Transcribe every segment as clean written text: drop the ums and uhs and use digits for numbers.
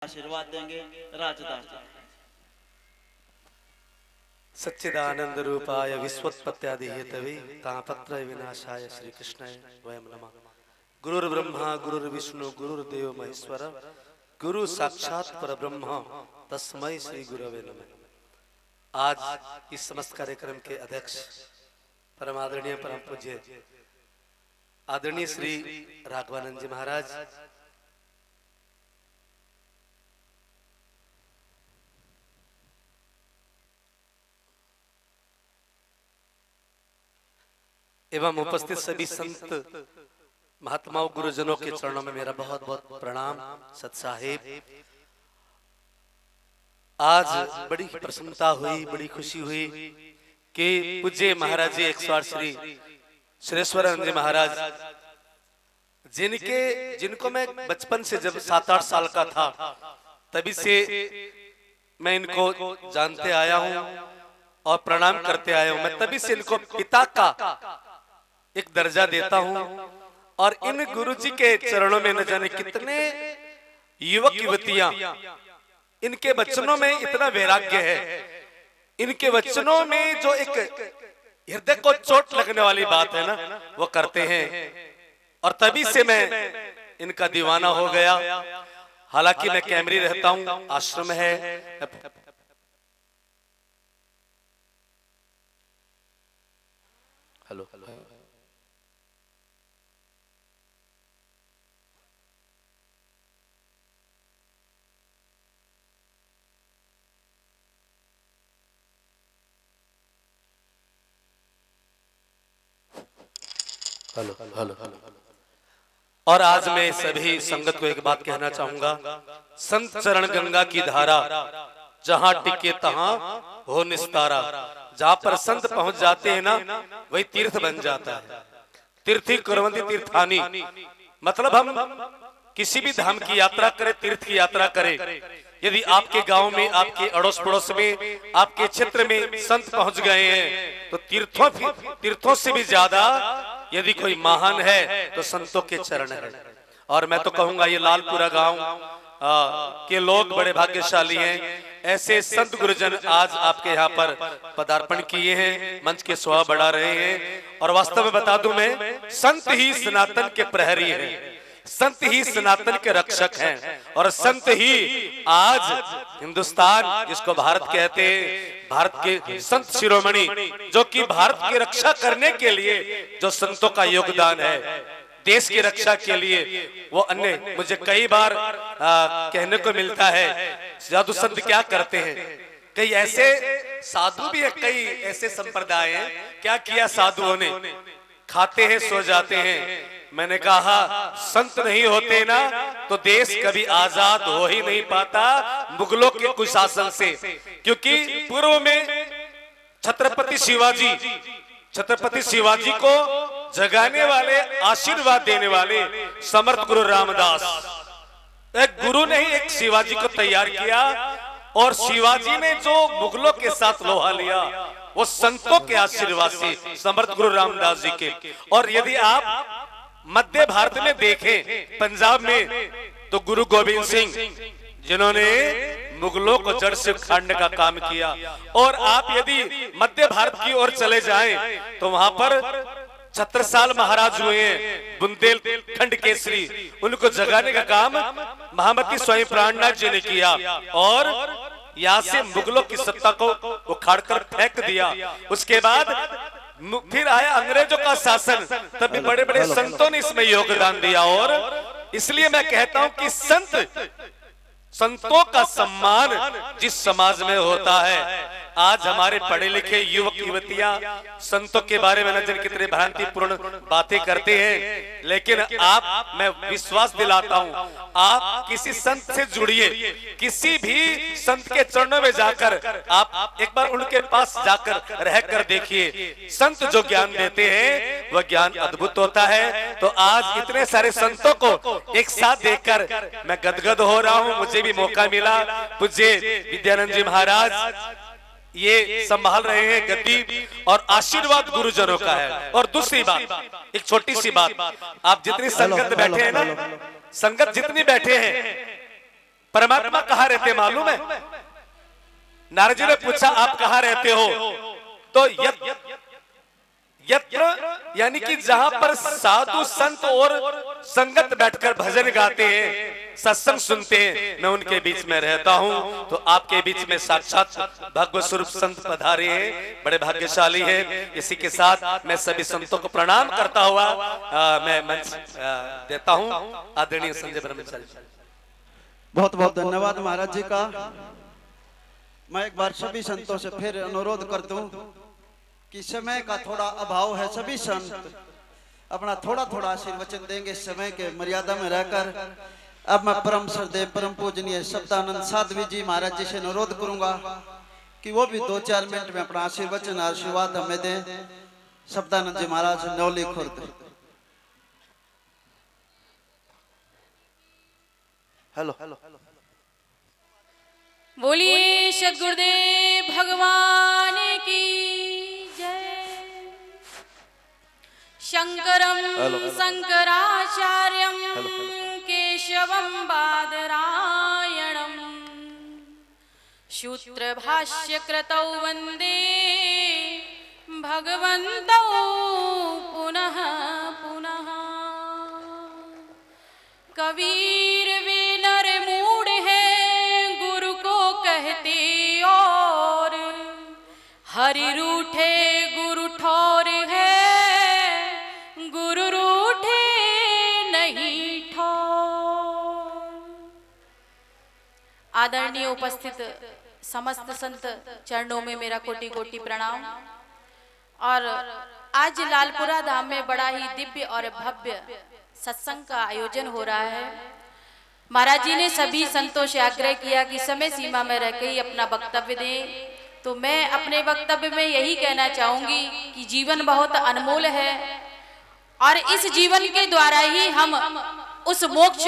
आशीर्वाद देंगे राजदास जी। सच्चिदानंद रूपाय विश्वोत्पत्त्यादि हेतवे तापत्रय विनाशाय श्री कृष्णाय वयम नमः। गुरुर्ब्रह्मा गुरुर्विष्णु गुरुर्देव महेश्वर गुरु साक्षात परब्रह्म तस्मै श्री गुरवे नमः। आज इस समस्त कार्यक्रम के अध्यक्ष परम आदरणीय परम पूज्य आदरणीय श्री राघवानंद जी महाराज, एवं उपस्थित सभी संत महात्माओं गुरुजनों के चरणों में मेरा बहुत बहुत प्रणाम। सत साहिब, आज बड़ी प्रसन्नता हुई, बड़ी खुशी हुई कि पूज्य महाराज जी 108 श्री सुरेश्वरानंद जी महाराज, जिनको मैं बचपन से जब 7-8 साल का था तभी से मैं इनको जानते आया हूं और प्रणाम करते आया हूं। मैं तभी से इनको पिता का एक दर्जा देता हूं और इन गुरुजी के चरणों में न जाने कितने युवक युवतियां, इनके वचनों में इतना वैराग्य है, इनके वचनों में जो एक हृदय को चोट लगने वाली बात है ना, वो करते हैं और तभी से मैं इनका दीवाना हो गया। हालांकि मैं कैमरी रहता हूं, आश्रम है, hello hello hello hello hello. और आज मैं सभी संगत को एक बात कहना चाहूंगा, संत चरण गंगा की धारा, जहां टिके तहां हो निस्तारा। जहां पर संत पहुंच जाते हैं ना, वही तीर्थ बन जाता है। तीर्थी कुर्वन्ति तीर्थानी, मतलब हम किसी भी धाम की यात्रा करें, तीर्थ की यात्रा करें, यदि आपके गांव में, आपके अड़ोस पड़ोस में, आपके क्षेत्र में संत पहुंच गए हैं तो तीर्थों से भी ज्यादा यदि कोई महान है तो संतों के चरण है। और मैं तो कहूंगा ये लालपुरा गांव के लोग बड़े भाग्यशाली हैं। ऐसे संत गुरुजन आज आपके यहाँ पर पदार्पण किए हैं, मंच के शोभा बढ़ा रहे हैं। और वास्तव में बता दूं, मैं संत ही सनातन के प्रहरी हैं, संत ही सनातन के रक्षक हैं और संत ही आज हिंदुस्तान, जिसको भारत कहते हैं, भारत के संत शिरोमणि, जो कि भारत की रक्षा करने के लिए जो संतों का योगदान है, देश की रक्षा के लिए वो अन्य, मुझे कई बार कहने को मिलता है साधु संत क्या करते हैं। कई ऐसे साधु भी है, कई ऐसे संप्रदाय हैं, क्या किया साधुओं ने, खाते हैं सो जाते हैं। मैंने कहा संत नहीं होते ना तो देश कभी आजाद हो ही नहीं पाता मुगलों के कुशासन से। क्योंकि पूर्व में छत्रपति शिवाजी को जगाने वाले, आशीर्वाद देने वाले समर्थ गुरु रामदास, एक गुरु ने ही एक शिवाजी को तैयार किया और शिवाजी ने जो मुगलों के साथ लोहा लिया वो संतों के आशीर्वाद से, समर्थ गुरु रामदास जी के। और यदि आप मध्य भारत में देखें, पंजाब में, तो गुरु गोविंद सिंह, जिन्होंने मुगलों को जड़ से उखाड़ने का काम किया। और आप यदि मध्य भारत की ओर चले जाएं तो वहां पर छत्रसाल महाराज हुए हैं, बुंदेलखंड केसरी, उनको जगाने का काम महामती स्वयं प्राणनाथ जी ने किया और यहाँ से मुगलों की सत्ता को उखाड़कर फेंक दिया। उसके बाद फिर आया अंग्रेजों का शासन, तभी बड़े बड़े संतों ने इसमें योगदान दिया। और इसलिए मैं कहता हूं कि संतों का सम्मान जिस समाज में होता है, आज हमारे पढ़े लिखे युवक युवतियां संतों के बारे में न जाने कितने भ्रांतिपूर्ण बातें करते हैं, लेकिन आप, मैं विश्वास दिलाता हूं, आप किसी संत से जुड़िए, किसी भी संत के चरणों में जाकर आप एक बार उनके पास जाकर रहकर देखिए। संत जो ज्ञान देते हैं वह ज्ञान अद्भुत होता है। तो आज इतने सारे संतों को एक साथ देखकर मैं गदगद हो रहा हूं। मुझे भी मौका मिला, पूज्य विद्यानंद जी महाराज ये संभाल रहे हैं गद्दी, और आशीर्वाद गुरुजनों का है। और दूसरी बात, एक छोटी सी बात, आप जितनी संगत बैठे हैं ना, संगत जितनी बैठे हैं, परमात्मा कहाँ रहते मालूम है? नारद जी ने पूछा आप कहाँ रहते हो? तो यत्र यानी कि जहां पर साधु संत और संगत बैठकर भजन गाते हैं, सत्संग सुनते हैं, मैं उनके बीच में रहता हूं। तो आपके बीच में साक्षात भगवत स्वरूप संत पधारे हैं, बड़े भाग्यशाली हैं। इसी के साथ मैं सभी संतों को प्रणाम करता हुआ मैं मंच देता हूं आदरणीय संजय ब्रह्मचारी। बहुत बहुत धन्यवाद महाराज जी का। मैं एक बार सभी संतों से फिर अनुरोध करता हूँ कि समय का थोड़ा अभाव है, सभी संत अपना थोड़ा थोड़ा आशीर्वचन देंगे समय के मर्यादा में रहकर। अब मैं परम श्रद्धेय परम पूजनीय शब्दानंद साध्वी जी महाराज जी से अनुरोध करूंगा कि वो भी 2-4 मिनट में अपना आशीर्वचन आशीर्वाद हमें दें। शब्दानंद जी महाराज नौली खुर्द। हेलो हेलो बोलिए सद्गुरुदेव भगवान की जय। शंकरं शंकराचार्यं केशवं बादरायणं सूत्रभाष्यकृतौ वन्दे भगवन्तौ पुनः पुनः। कबीर वे नर मूढ़ है गुरु को कहते और, हरि रूठे गुरु ठौर है गुरु रूठे नहीं ठौर। आदरणीय उपस्थित समस्त संत चरणों में मेरा कोटि कोटि प्रणाम। और आज लालपुरा धाम में बड़ा ही दिव्य और भव्य सत्संग का आयोजन हो रहा है। महाराज जी ने सभी संतों से आग्रह किया कि समय सीमा में रहकर ही अपना वक्तव्य दें। तो मैं अपने वक्तव्य में यही कहना चाहूंगी कि जीवन बहुत अनमोल है और इस जीवन के द्वारा ही हम उस मोक्ष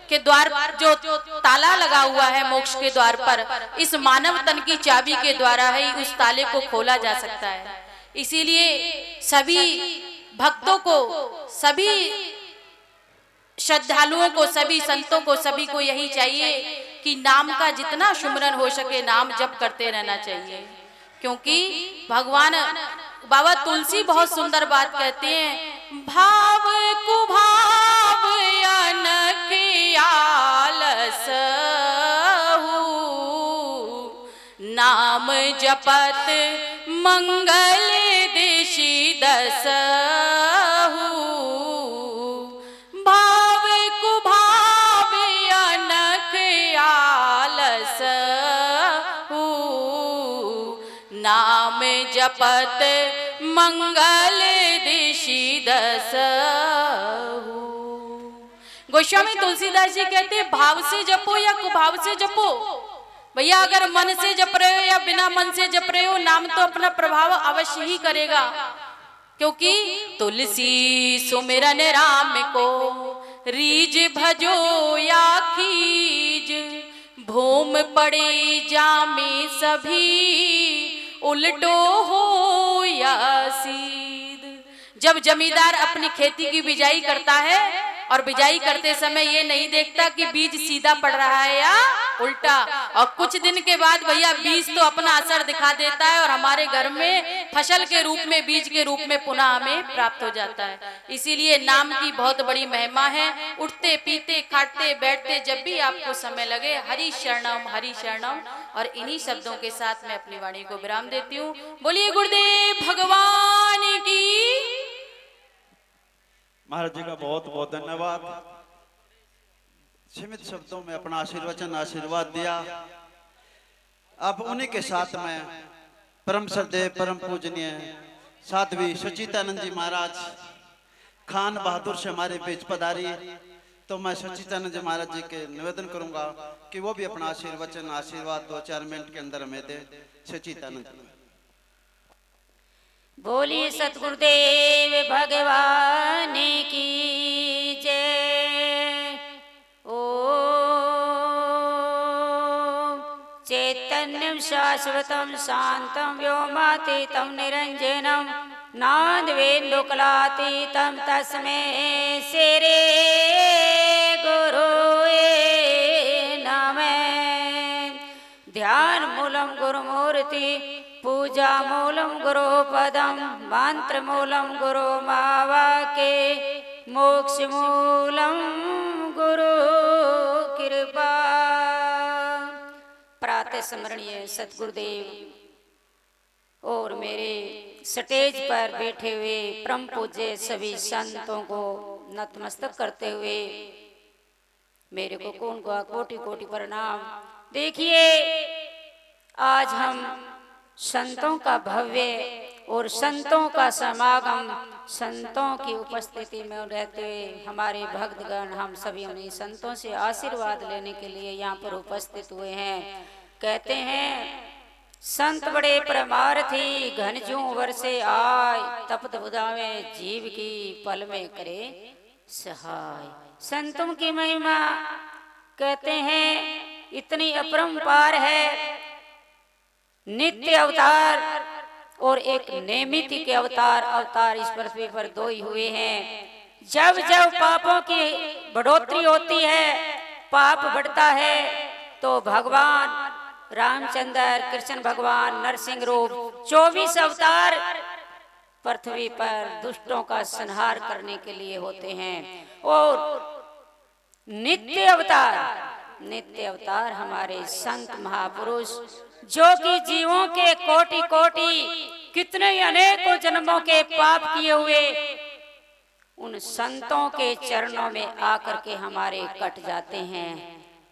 के द्वार, जो ताला लगा हुआ है मोक्ष के द्वार पर, इस मानव तन की चाबी के द्वारा ही उस ताले को खोला जा सकता है। इसीलिए सभी भक्तों को, सभी श्रद्धालुओं को, सभी संतों को, सभी को यही चाहिए कि नाम का जितना सुमरन हो सके नाम जप करते रहना चाहिए। क्योंकि भगवान बाबा तुलसी बहुत सुंदर बात कहते हैं, भाव कुभाव अनक आलस नाम जपत मंगल दिशि दस। नाम जपत मंगल दिशि दस। गोस्वामी तुलसीदास जी कहते हैं भाव से जपो या कुभाव से जपो। भैया अगर मन से जप रहे हो या बिना मन से जप रहे हो, नाम तो अपना प्रभाव अवश्य ही करेगा। क्योंकि तुलसी सुमिरन राम को रीज भजो या खीज, भूम पड़े जामे सभी उल्टो हो या सीध। जब जमींदार अपनी खेती की बिजाई करता है और बिजाई करते समय ये नहीं देखता कि बीज सीधा पड़ रहा है या उल्टा, और कुछ दिन के बाद भैया बीज तो अपना असर दिखा देता है और हमारे घर में फसल के रूप में, बीज के रूप में पुनः हमें प्राप्त हो जाता है। इसीलिए नाम की बहुत बड़ी महिमा है। उठते पीते खाते बैठते जब भी आपको समय लगे हरि शरणम हरि शरणम। और इन्हीं शब्दों के साथ मैं अपनी वाणी को विराम देती हूँ। बोलिए गुरुदेव भगवान की। महाराज जी का बहुत बहुत धन्यवाद। सीमित शब्दों में अपना आशीर्वाद दिया। अब उन्हीं के साथ में परम श्रद्धेय परम पूजनीय साध्वी सच्चिदानंद जी महाराज खान बहादुर से हमारे बीच पधारी। तो मैं सच्चिदानंद जी महाराज जी के निवेदन करूंगा कि वो भी अपना आशीर्वाद 2-4 मिनट के अंदर हमें दे। सच्चिदानंद जी। बोलिए सतगुरुदेव भगवान की जय। ओ चैतन्यं शाश्वतं शान्तं व्योमातीतं निरञ्जनं नादवेन्दुकलातीतं तस्मै श्री गुरुवे नमः। ध्यान मूलम गुरुमूर्ति पूजा मूलम गुरु पदम मंत्र मूलम गुरु मावाके मोक्ष मूलम गुरु कृपा। प्रातः स्मरणीय सतगुरुदेव और मेरे स्टेज पर बैठे हुए परम पूज्य सभी संतों को नतमस्तक करते हुए मेरे को कौन को कोटि कोटि प्रणाम। देखिए आज हम संतों का भव्य और संतों का समागम, संतों की उपस्थिति में रहते हुए हमारे भक्तगण हम सभी उन्हीं संतों से आशीर्वाद लेने के लिए यहाँ पर उपस्थित हुए हैं। कहते हैं संत बड़े परमार्थी घनजू वर्षे आय तपत बुधावे जीव की पल में करे सहाय। संतों की महिमा कहते हैं इतनी अपरंपार है। नित्य अवतार और एक नैमित्तिक के अवतार इस पृथ्वी पर दो ही हुए हैं। जब जब पापों की बढ़ोतरी होती है, पाप बढ़ता है, तो भगवान रामचंद्र कृष्ण भगवान नरसिंह रूप 24 अवतार पृथ्वी पर दुष्टों का संहार करने के लिए होते हैं। और नित्य अवतार हमारे संत महापुरुष जो कि जीवों के कोटि कोटि कितने अनेकों जन्मों के पाप किए हुए उन संतों के चरणों में आकर के हमारे कट जाते हैं।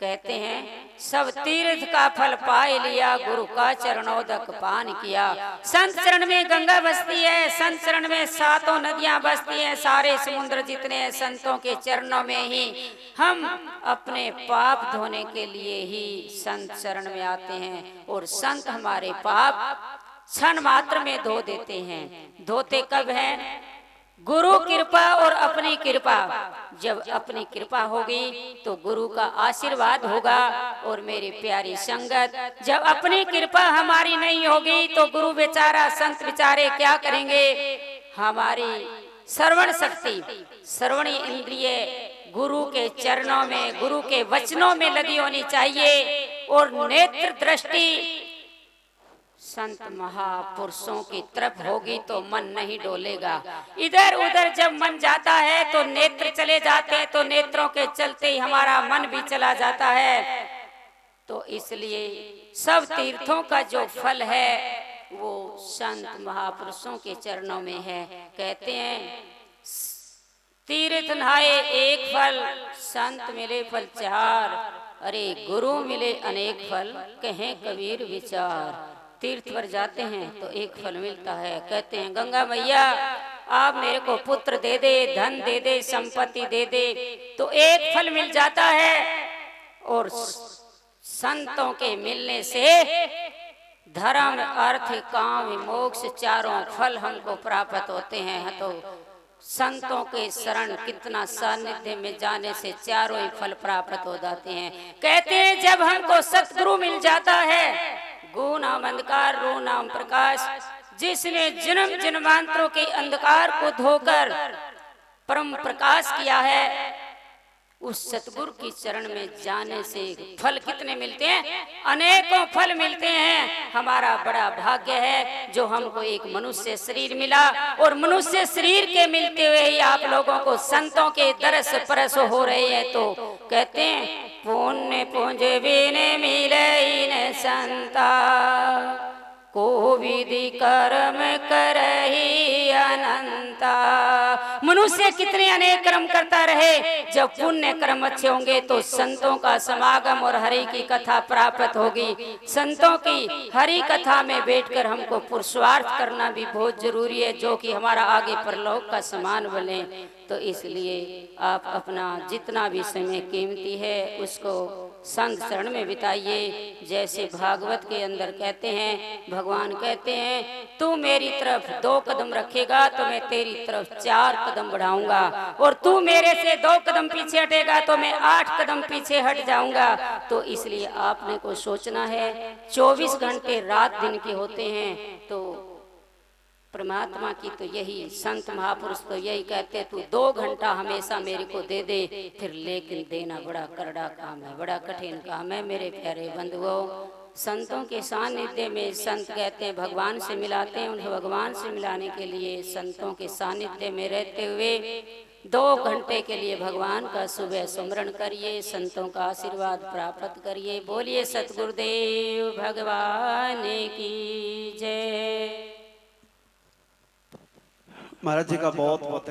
कहते हैं सब तीर्थ का फल पाए लिया, गुरु का चरणोदक पान किया। संत चरण में गंगा बसती है, संत चरण में सातों नदियां बसती हैं, सारे समुद्र जितने हैं संतों के चरणों में ही हम अपने पाप धोने के लिए ही संत चरण में आते हैं। और संत हमारे पाप क्षण मात्र में धो देते हैं। धोते कब हैं? गुरु कृपा और अपनी कृपा। जब अपनी कृपा होगी तो गुरु का आशीर्वाद होगा। और मेरी प्यारी संगत, जब अपनी कृपा हमारी नहीं होगी तो गुरु बेचारा, संत बेचारे क्या करेंगे? हमारी श्रवण शक्ति, श्रवणी इंद्रिय गुरु के चरणों में, गुरु के वचनों में लगी होनी चाहिए। और नेत्र दृष्टि संत महापुरुषों की तरफ होगी तो मन नहीं डोलेगा। इधर उधर जब मन जाता है तो नेत्र चले जाते हैं, तो नेत्रों के चलते ही हमारा मन भी चला जाता है। तो इसलिए सब तीर्थों का जो फल है वो संत महापुरुषों के चरणों में है। कहते हैं तीर्थ नहाए एक फल, संत मिले फल चार, अरे गुरु मिले अनेक फल, कहें कबीर विचार। तीर्थ पर जाते हैं तो एक फल मिलता है। कहते हैं गंगा मैया आप मेरे को पुत्र दे दे, धन दे दे, संपत्ति दे दे, तो एक फल मिल जाता है। और संतों के मिलने से धर्म अर्थ काम मोक्ष चारों फल हमको प्राप्त होते हैं। तो संतों के शरण कितना सानिध्य में जाने से चारों ही फल प्राप्त हो जाते हैं। कहते हैं जब हमको सतगुरु मिल जाता है, गु नाम अंधकार रू नाम प्रकाश, जिसने जन्म जन्मांतरों के अंधकार को धोकर परम प्रकाश किया है, उस सतगुरु की चरण में जाने से फल कितने मिलते हैं? अनेकों फल मिलते हैं। हमारा बड़ा भाग्य है जो हमको एक मनुष्य शरीर मिला। और मनुष्य शरीर के मिलते हुए ही आप लोगों को संतों के दरस परस हो रहे हैं। तो कहते हैं पुण्य पुंज बिन मिले न संता, को विधि कर्म करही अनंता। मनुष्य कितने अनेक कर्म करता रहे, जब पुण्य कर्म अच्छे होंगे तो संतों का समागम और हरि की कथा प्राप्त होगी। संतों की हरि कथा में बैठकर हमको पुरुषार्थ करना भी बहुत जरूरी है, जो कि हमारा आगे परलोक का समान बने। तो इसलिए आप अपना जितना भी समय कीमती है उसको संत शरण में बिताइए। जैसे भागवत के अंदर कहते हैं, भगवान कहते हैं तू मेरी तरफ 2 कदम रखेगा तो मैं तेरी तरफ 4 कदम बढ़ाऊंगा, और तू मेरे से 2 कदम पीछे हटेगा तो मैं 8 कदम पीछे हट जाऊंगा। तो इसलिए आपने को सोचना है 24 घंटे रात दिन के होते हैं। तो परमात्मा की तो यही, संत महापुरुष तो यही कहते तू 2 घंटा हमेशा मेरे को दे दे, फिर लेकिन देना बड़ा करड़ा काम है, बड़ा कठिन काम है। मेरे प्यारे बंधुओं, संतों के सानिध्य में, संत कहते हैं भगवान से मिलाते हैं, उन्हें भगवान से मिलाने के लिए संतों के सानिध्य में रहते हुए 2 घंटे के लिए भगवान का सुबह सुमरण करिए, संतों का आशीर्वाद प्राप्त करिए। बोलिए सतगुरुदेव भगवान की जय। महाराज जी का बहुत बहुत